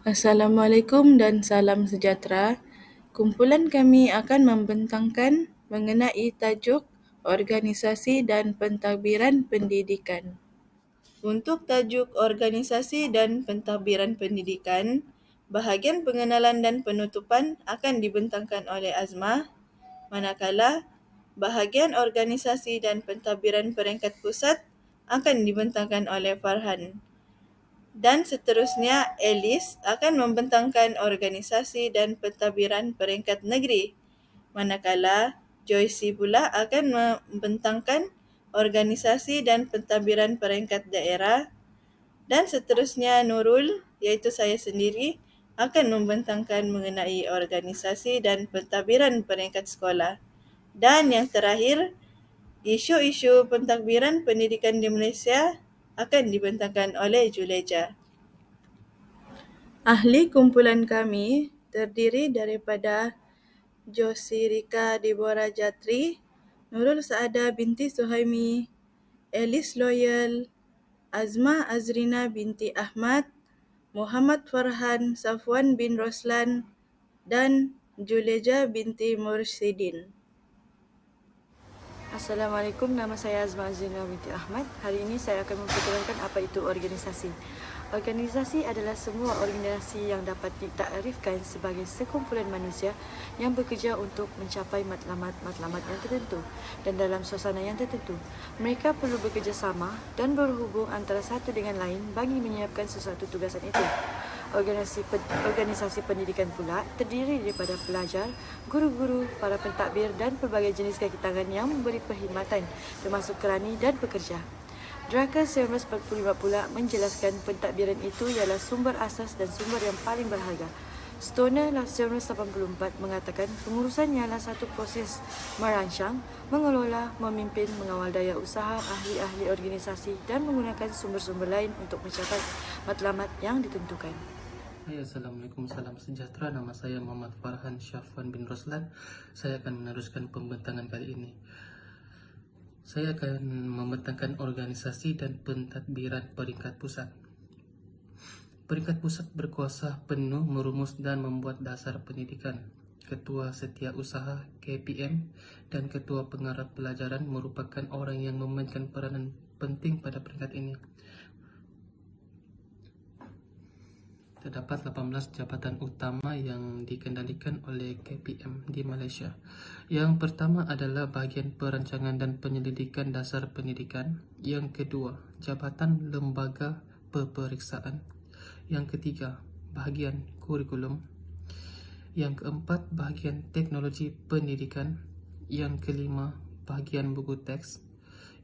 Assalamualaikum dan salam sejahtera. Kumpulan kami akan membentangkan mengenai tajuk organisasi dan pentadbiran pendidikan. Untuk tajuk organisasi dan pentadbiran pendidikan, bahagian pengenalan dan penutupan akan dibentangkan oleh Azmah, manakala bahagian organisasi dan pentadbiran peringkat pusat akan dibentangkan oleh Farhan. Dan seterusnya, Alice akan membentangkan organisasi dan pentadbiran peringkat negeri, manakala Joyce pula akan membentangkan organisasi dan pentadbiran peringkat daerah, dan seterusnya Nurul, iaitu saya sendiri, akan membentangkan mengenai organisasi dan pentadbiran peringkat sekolah. Dan yang terakhir, isu-isu pentadbiran pendidikan di Malaysia akan dibentangkan oleh Juleja. Ahli kumpulan kami terdiri daripada Josirika Deborah Jatri, Nurul Saada binti Suhaimi, Alice Loyal, Azmah Azrina binti Ahmad, Muhammad Farhan Safwan bin Roslan dan Juleja binti Mursidin. Assalamualaikum, nama saya Azmah Azrina binti Ahmad. Hari ini saya akan memperkenalkan apa itu organisasi. Organisasi adalah semua organisasi yang dapat ditakrifkan sebagai sekumpulan manusia yang bekerja untuk mencapai matlamat yang tertentu dan dalam suasana yang tertentu. Mereka perlu bekerjasama dan berhubung antara satu dengan lain bagi menyiapkan sesuatu tugasan itu. Organisasi pendidikan pula terdiri daripada pelajar, guru-guru, para pentadbir dan pelbagai jenis kaki tangan yang memberi perkhidmatan termasuk kerani dan pekerja. Draka 1945 pula menjelaskan pentadbiran itu ialah sumber asas dan sumber yang paling berharga. Stoner 1984 mengatakan pengurusan ialah satu proses merancang, mengelola, memimpin, mengawal daya usaha ahli-ahli organisasi dan menggunakan sumber-sumber lain untuk mencapai matlamat yang ditentukan. Hai, Assalamualaikum, salam sejahtera. Nama saya Muhammad Farhan Safwan bin Roslan. Saya akan meneruskan pembentangan kali ini. Saya akan membentangkan organisasi dan pentadbiran peringkat pusat. Peringkat pusat berkuasa penuh merumus dan membuat dasar pendidikan. Ketua Setiausaha KPM dan Ketua Pengarah Pelajaran merupakan orang yang memainkan peranan penting pada peringkat ini. Terdapat 18 jabatan utama yang dikendalikan oleh KPM di Malaysia. Yang pertama adalah bahagian perancangan dan penyelidikan dasar pendidikan. Yang kedua, Jabatan Lembaga Peperiksaan. Yang ketiga, bahagian kurikulum. Yang keempat, bahagian teknologi pendidikan. Yang kelima, bahagian buku teks.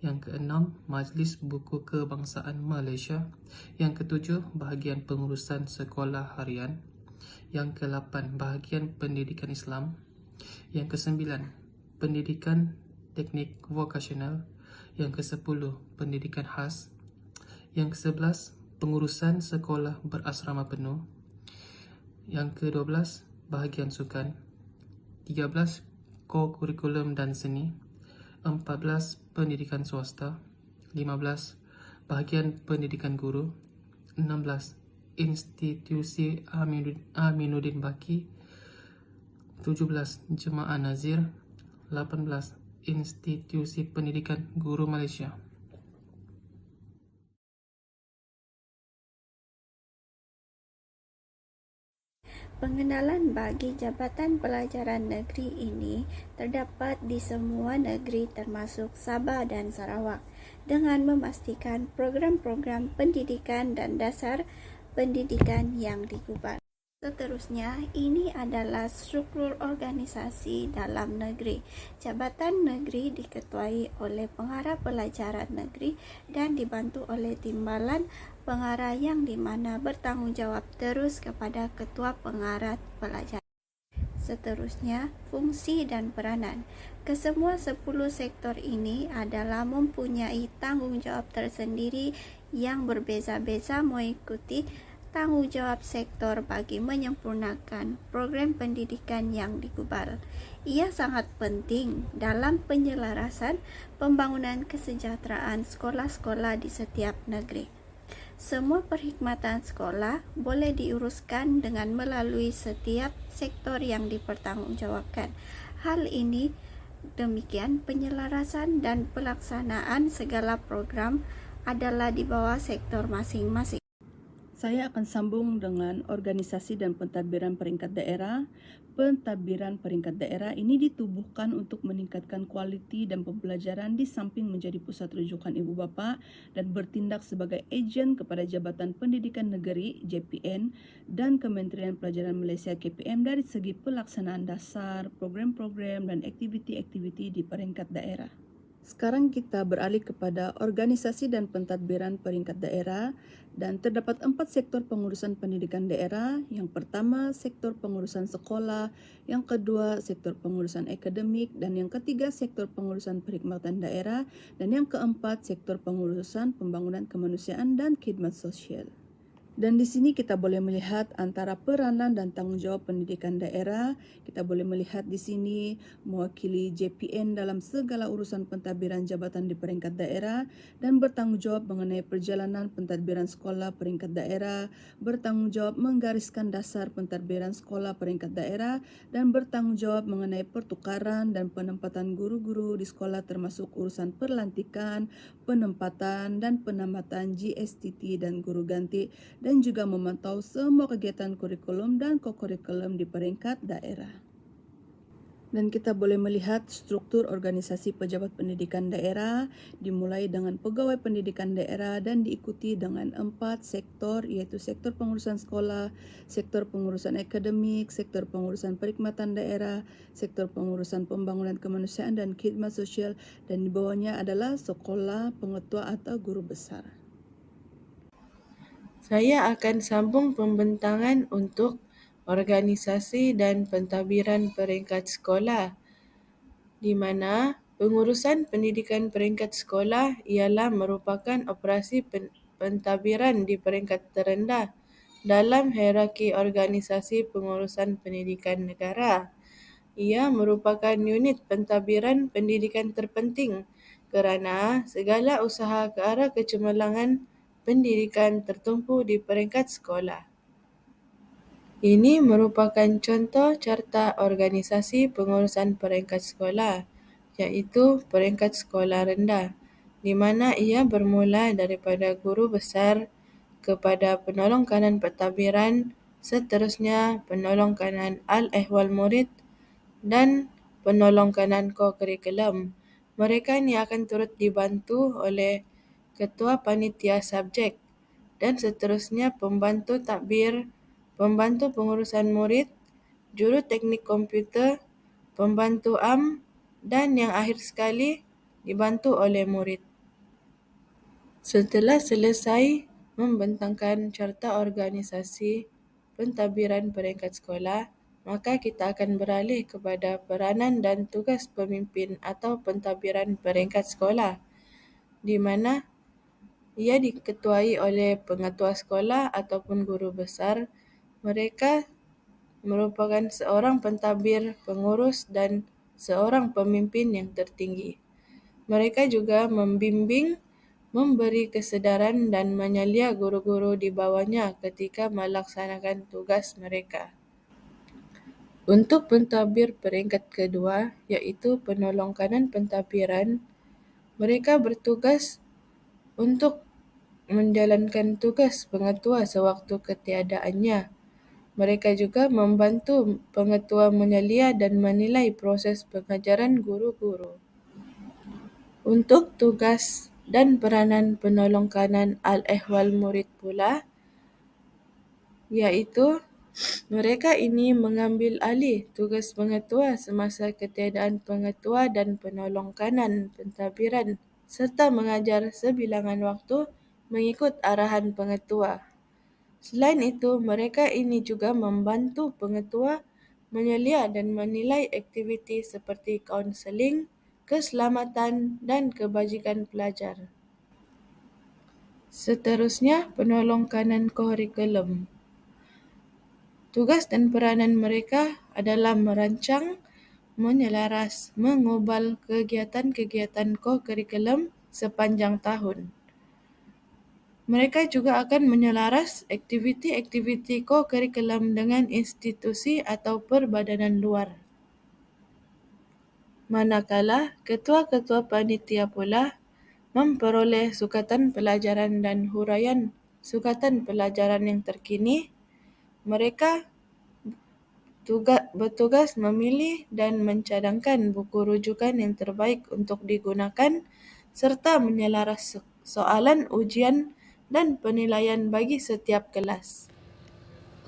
Yang keenam, Majlis Buku Kebangsaan Malaysia. Yang ketujuh, bahagian pengurusan sekolah harian. Yang ke-8, bahagian pendidikan Islam. Yang ke-9, pendidikan teknik vokasional. Yang ke-10, pendidikan khas. Yang ke-11, pengurusan sekolah berasrama penuh. Yang ke-12, bahagian sukan. 13, kurikulum dan seni. 14, pendidikan swasta. 15, bahagian pendidikan guru. 16, institusi Aminuddin Baki. 17, Jemaah Nazir. 18, institusi pendidikan guru Malaysia. Pengenalan bagi Jabatan Pelajaran Negeri ini terdapat di semua negeri termasuk Sabah dan Sarawak dengan memastikan program-program pendidikan dan dasar pendidikan yang digubal. Seterusnya, ini adalah struktur organisasi dalam negeri. Jabatan negeri diketuai oleh pengarah pelajaran negeri dan dibantu oleh timbalan pengarah yang di mana bertanggungjawab terus kepada ketua pengarah pelajaran. Seterusnya, fungsi dan peranan. Kesemua 10 sektor ini adalah mempunyai tanggungjawab tersendiri yang berbeza-beza mengikuti tanggungjawab sektor bagi menyempurnakan program pendidikan yang digubal. Ia sangat penting dalam penyelarasan pembangunan kesejahteraan sekolah-sekolah di setiap negeri. Semua perkhidmatan sekolah boleh diuruskan dengan melalui setiap sektor yang dipertanggungjawabkan. Hal ini demikian penyelarasan dan pelaksanaan segala program adalah di bawah sektor masing-masing. Saya akan sambung dengan organisasi dan pentadbiran peringkat daerah. Pentadbiran peringkat daerah ini ditubuhkan untuk meningkatkan kualiti dan pembelajaran di samping menjadi pusat rujukan ibu bapa dan bertindak sebagai ejen kepada Jabatan Pendidikan Negeri JPN dan Kementerian Pelajaran Malaysia KPM dari segi pelaksanaan dasar, program-program dan aktiviti-aktiviti di peringkat daerah. Sekarang kita beralih kepada organisasi dan pentadbiran peringkat daerah dan terdapat 4 sektor pengurusan pendidikan daerah. Yang pertama, sektor pengurusan sekolah, yang kedua, sektor pengurusan akademik, dan yang ketiga, sektor pengurusan perkhidmatan daerah, dan yang keempat, sektor pengurusan pembangunan kemanusiaan dan khidmat sosial. Dan di sini kita boleh melihat antara peranan dan tanggungjawab pendidikan daerah. Kita boleh melihat di sini mewakili JPN dalam segala urusan pentadbiran jabatan di peringkat daerah dan bertanggungjawab mengenai perjalanan pentadbiran sekolah peringkat daerah, bertanggungjawab menggariskan dasar pentadbiran sekolah peringkat daerah dan bertanggungjawab mengenai pertukaran dan penempatan guru-guru di sekolah termasuk urusan perlantikan, penempatan dan penamatan GSTT dan guru ganti dan juga memantau semua kegiatan kurikulum dan kokurikulum di peringkat daerah. Dan kita boleh melihat struktur organisasi pejabat pendidikan daerah dimulai dengan pegawai pendidikan daerah dan diikuti dengan 4 sektor iaitu sektor pengurusan sekolah, sektor pengurusan akademik, sektor pengurusan perkhidmatan daerah, sektor pengurusan pembangunan kemanusiaan dan khidmat sosial dan di bawahnya adalah sekolah, pengetua atau guru besar. Saya akan sambung pembentangan untuk organisasi dan pentadbiran peringkat sekolah, di mana pengurusan pendidikan peringkat sekolah ialah merupakan operasi pentadbiran di peringkat terendah dalam hierarki organisasi pengurusan pendidikan negara. Ia merupakan unit pentadbiran pendidikan terpenting kerana segala usaha ke arah kecemerlangan pendidikan tertumpu di peringkat sekolah. Ini merupakan contoh carta organisasi pengurusan peringkat sekolah, iaitu peringkat sekolah rendah, di mana ia bermula daripada guru besar kepada penolong kanan pentadbiran, seterusnya penolong kanan al-ehwal murid dan penolong kanan kokurikulum. Mereka ni akan turut dibantu oleh ketua panitia subjek dan seterusnya pembantu takbir, pembantu pengurusan murid, juru teknik komputer, pembantu dan yang akhir sekali dibantu oleh murid. Setelah selesai membentangkan carta organisasi pentadbiran peringkat sekolah, maka kita akan beralih kepada peranan dan tugas pemimpin atau pentadbiran peringkat sekolah, di mana ia diketuai oleh pengetua sekolah ataupun guru besar. Mereka merupakan seorang pentadbir, pengurus dan seorang pemimpin yang tertinggi. Mereka juga membimbing, memberi kesedaran dan menyelia guru-guru di bawahnya ketika melaksanakan tugas mereka. Untuk pentadbir peringkat kedua, iaitu penolong kanan pentadbiran, mereka bertugas untuk menjalankan tugas pengetua sewaktu ketiadaannya. Mereka juga membantu pengetua menyelia dan menilai proses pengajaran guru-guru. Untuk tugas dan peranan penolong kanan al-ehwal murid pula, iaitu mereka ini mengambil alih tugas pengetua semasa ketiadaan pengetua dan penolong kanan pentadbiran serta mengajar sebilangan waktu mengikut arahan pengetua. Selain itu, mereka ini juga membantu pengetua menyelia dan menilai aktiviti seperti kaunseling, keselamatan dan kebajikan pelajar. Seterusnya, penolong kanan kurikulum. Tugas dan peranan mereka adalah merancang, menyelaras, mengubal kegiatan-kegiatan kokurikulum sepanjang tahun. Mereka juga akan menyelaras aktiviti-aktiviti ko-kurikulum dengan institusi atau perbadanan luar. Manakala ketua-ketua panitia pula memperoleh sukatan pelajaran dan huraian sukatan pelajaran yang terkini, mereka bertugas memilih dan mencadangkan buku rujukan yang terbaik untuk digunakan serta menyelaras soalan ujian dan penilaian bagi setiap kelas.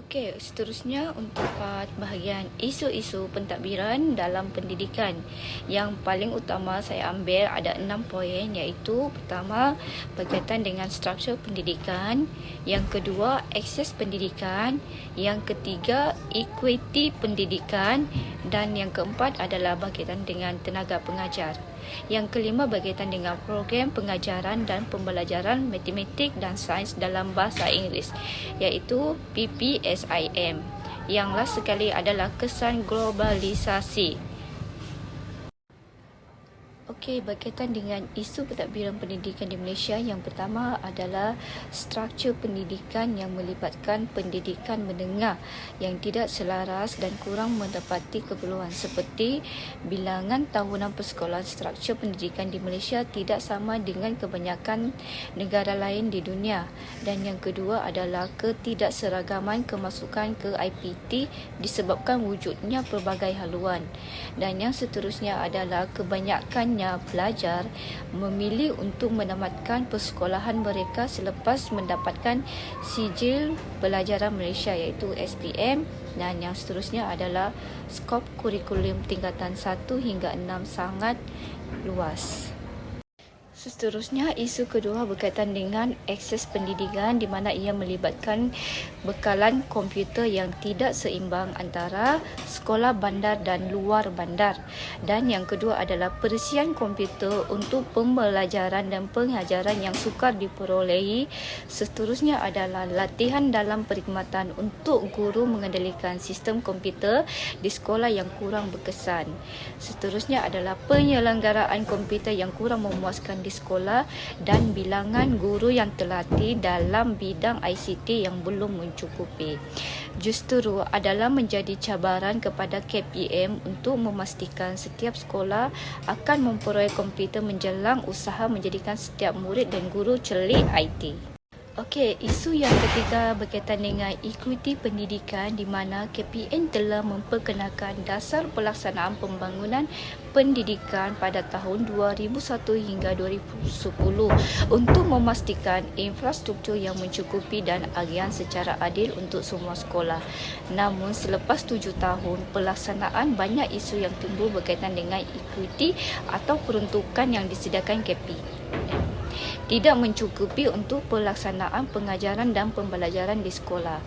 Okey, seterusnya untuk part bahagian isu-isu pentadbiran dalam pendidikan. Yang paling utama saya ambil ada 6 poin, iaitu pertama berkaitan dengan struktur pendidikan, yang kedua akses pendidikan, yang ketiga equity pendidikan dan yang keempat adalah berkaitan dengan tenaga pengajar. Yang kelima berkaitan dengan program pengajaran dan pembelajaran matematik dan sains dalam bahasa Inggeris, iaitu PPSIM. Yang last sekali adalah kesan globalisasi. Okey, berkaitan dengan isu pentadbiran pendidikan di Malaysia, yang pertama adalah struktur pendidikan yang melibatkan pendidikan menengah yang tidak selaras dan kurang mendapati keperluan, seperti bilangan tahunan persekolahan. Struktur pendidikan di Malaysia tidak sama dengan kebanyakan negara lain di dunia. Dan yang kedua adalah ketidakseragaman kemasukan ke IPT disebabkan wujudnya pelbagai haluan. Dan yang seterusnya adalah kebanyakan pelajar memilih untuk menamatkan persekolahan mereka selepas mendapatkan sijil pelajaran Malaysia, iaitu SPM. Dan yang seterusnya adalah skop kurikulum tingkatan 1 hingga 6 sangat luas. Seterusnya, isu kedua berkaitan dengan akses pendidikan, di mana ia melibatkan bekalan komputer yang tidak seimbang antara sekolah bandar dan luar bandar. Dan yang kedua adalah perisian komputer untuk pembelajaran dan pengajaran yang sukar diperolehi. Seterusnya adalah latihan dalam perkhidmatan untuk guru mengendalikan sistem komputer di sekolah yang kurang berkesan. Seterusnya adalah penyelenggaraan komputer yang kurang memuaskan di sekolah dan bilangan guru yang terlatih dalam bidang ICT yang belum mencukupi. Justru adalah menjadi cabaran kepada KPM untuk memastikan setiap sekolah akan memperoleh komputer menjelang usaha menjadikan setiap murid dan guru celik IT. Okey, isu yang ketiga berkaitan dengan ekuiti pendidikan, di mana KPM telah memperkenalkan dasar pelaksanaan pembangunan pendidikan pada tahun 2001 hingga 2010 untuk memastikan infrastruktur yang mencukupi dan agian secara adil untuk semua sekolah. Namun selepas 7 tahun pelaksanaan, banyak isu yang timbul berkaitan dengan ekuiti atau peruntukan yang disediakan KPM tidak mencukupi untuk pelaksanaan pengajaran dan pembelajaran di sekolah.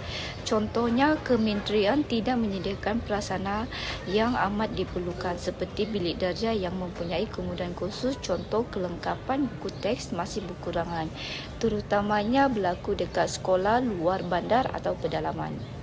Contohnya, kementerian tidak menyediakan prasarana yang amat diperlukan seperti bilik darjah yang mempunyai kemudahan khusus. Contoh, kelengkapan buku teks masih berkurangan, terutamanya berlaku dekat sekolah luar bandar atau pedalaman.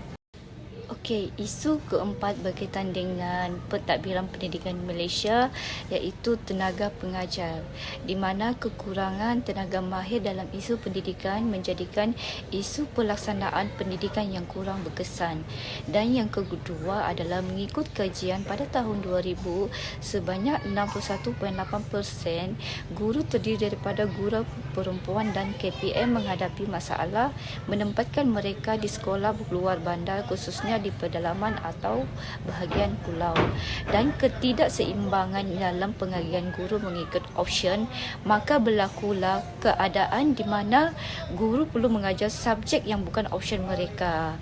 Okey, isu keempat berkaitan dengan pentadbiran pendidikan di Malaysia, iaitu tenaga pengajar, di mana kekurangan tenaga mahir dalam isu pendidikan menjadikan isu pelaksanaan pendidikan yang kurang berkesan. Dan yang kedua adalah mengikut kajian pada tahun 2000, sebanyak 61.8% guru terdiri daripada guru perempuan dan KPM menghadapi masalah menempatkan mereka di sekolah luar bandar, khususnya di pedalaman atau bahagian pulau. Dan ketidakseimbangan dalam pengagihan guru mengikut option, maka berlakulah keadaan di mana guru perlu mengajar subjek yang bukan option mereka.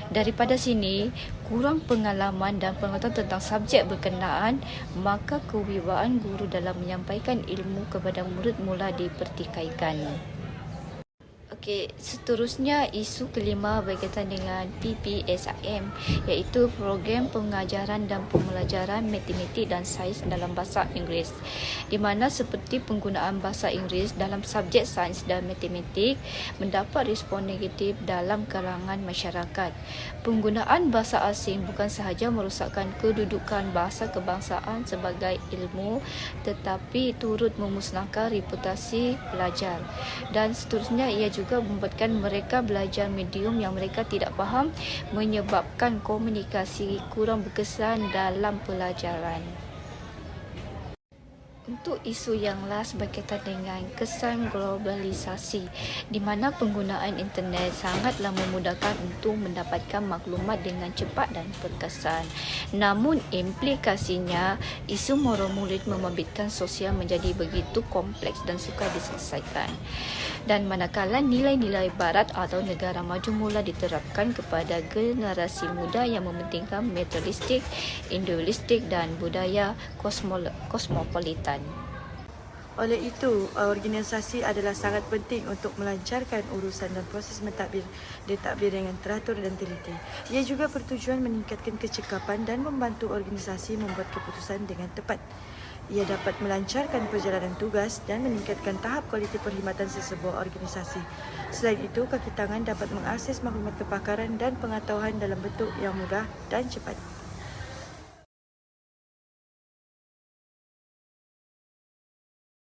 Daripada sini, kurang pengalaman dan pengetahuan tentang subjek berkenaan, maka kewibawaan guru dalam menyampaikan ilmu kepada murid mula dipertikaikan. Okey, seterusnya isu kelima berkaitan dengan PPSIM, iaitu program pengajaran dan pembelajaran matematik dan sains dalam bahasa Inggeris, di mana seperti penggunaan bahasa Inggeris dalam subjek sains dan matematik mendapat respon negatif dalam kalangan masyarakat. Penggunaan bahasa asing bukan sahaja merosakkan kedudukan bahasa kebangsaan sebagai ilmu, tetapi turut memusnahkan reputasi pelajar. Dan seterusnya ia juga juga membuatkan mereka belajar medium yang mereka tidak faham, menyebabkan komunikasi kurang berkesan dalam pelajaran. Untuk isu yang last berkaitan dengan kesan globalisasi, di mana penggunaan internet sangatlah memudahkan untuk mendapatkan maklumat dengan cepat dan berkesan. Namun implikasinya, isu moral murid membabitkan sosial menjadi begitu kompleks dan sukar diselesaikan. Dan manakala nilai-nilai barat atau negara maju mula diterapkan kepada generasi muda yang mementingkan materialistik, individualistik dan budaya kosmopolitan. Oleh itu, organisasi adalah sangat penting untuk melancarkan urusan dan proses mentadbir dengan teratur dan teliti. Ia juga bertujuan meningkatkan kecekapan dan membantu organisasi membuat keputusan dengan tepat. Ia dapat melancarkan perjalanan tugas dan meningkatkan tahap kualiti perkhidmatan sesebuah organisasi. Selain itu, kaki tangan dapat mengakses maklumat kepakaran dan pengetahuan dalam bentuk yang mudah dan cepat.